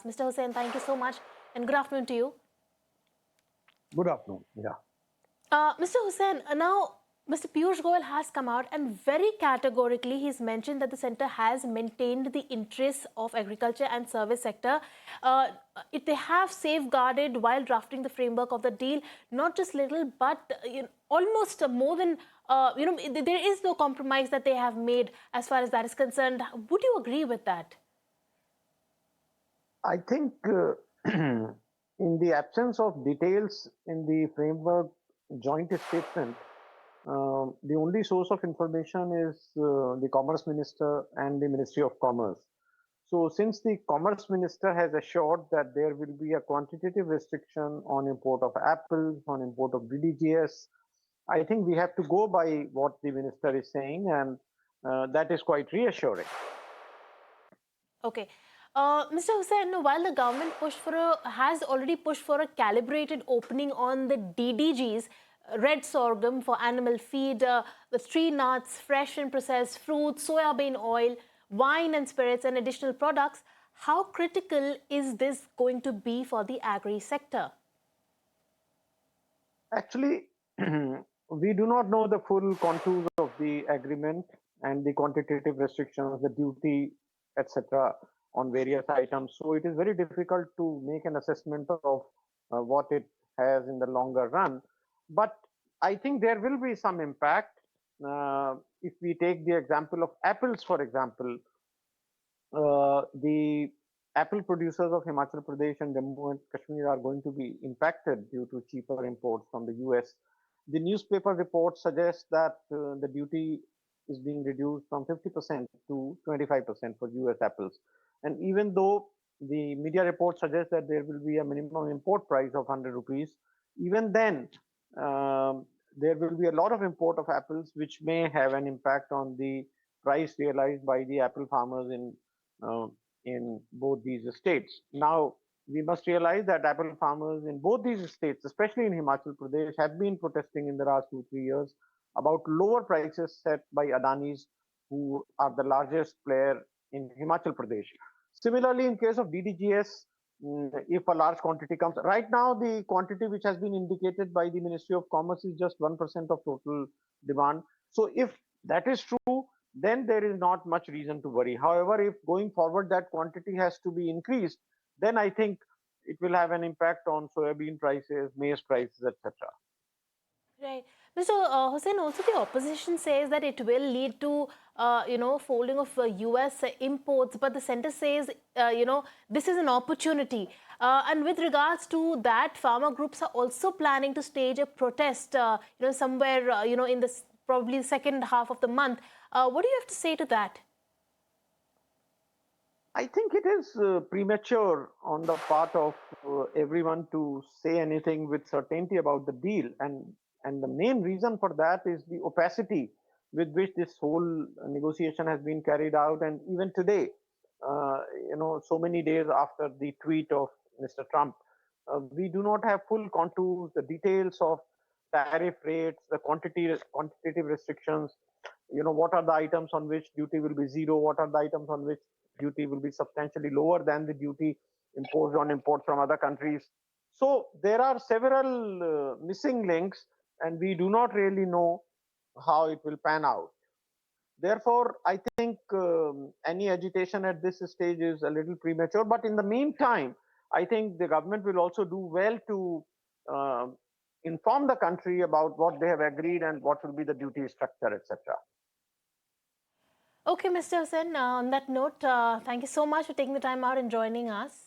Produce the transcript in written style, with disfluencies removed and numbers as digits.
Mr. Hussain, thank you so much and good afternoon to you. Good afternoon. Yeah. Mr. Hussain, now Mr. Piyush Goyal has come out and very categorically he's mentioned that the centre has maintained the interests of agriculture and service sector. They have safeguarded while drafting the framework of the deal, not just little, but almost more than, there is no compromise that they have made as far as that is concerned. Would you agree with that? I think in the absence of details in the framework joint statement, the only source of information is the Commerce Minister and the Ministry of Commerce. So, since the Commerce Minister has assured that there will be a quantitative restriction on import of apples, on import of DDGS, I think we have to go by what the Minister is saying, and that is quite reassuring. Okay. Mr. Hussain, while the government has already pushed for a calibrated opening on the DDGs, red sorghum for animal feed, the tree nuts, fresh and processed fruits, soybean oil, wine and spirits, and additional products, how critical is this going to be for the agri sector? Actually, we do not know the full contours of the agreement and the quantitative restrictions, the duty, etc., on various items. So it is very difficult to make an assessment of what it has in the longer run. But I think there will be some impact. If we take the example of apples, for example, the apple producers of Himachal Pradesh and Jammu and Kashmir are going to be impacted due to cheaper imports from the US. The newspaper reports suggest that the duty is being reduced from 50% to 25% for US apples. And even though the media reports suggest that there will be a minimum import price of 100 rupees, even then, there will be a lot of import of apples, which may have an impact on the price realized by the apple farmers uh, in both these states. Now, we must realize that apple farmers in both these states, especially in Himachal Pradesh, have been protesting in the last 2 3 years about lower prices set by Adanis, who are the largest player in Himachal Pradesh. Similarly, in case of DDGS, if a large quantity comes, right now the quantity which has been indicated by the Ministry of Commerce is just 1% of total demand. So if that is true, then there is not much reason to worry. However, if going forward that quantity has to be increased, then I think it will have an impact on soybean prices, maize prices, etc. Right. Mr. Hussain, also the opposition says that it will lead to, folding of US imports, but the centre says, this is an opportunity. And with regards to that, farmer groups are also planning to stage a protest, somewhere, in the probably the second half of the month. What do you have to say to that? I think it is premature on the part of everyone to say anything with certainty about the deal, and the main reason for that is the opacity with which this whole negotiation has been carried out, and even today, so many days after the tweet of Mr. Trump, we do not have full contours, the details of tariff rates, the quantitative restrictions. What are the items on which duty will be zero? What are the items on which duty will be substantially lower than the duty imposed on imports from other countries? So there are several missing links, and we do not really know how it will pan out. Therefore, I think any agitation at this stage is a little premature. But in the meantime, I think the government will also do well to uh, inform the country about what they have agreed and what will be the duty structure, etc. Okay, Mr. Hussain, on that note, thank you so much for taking the time out and joining us.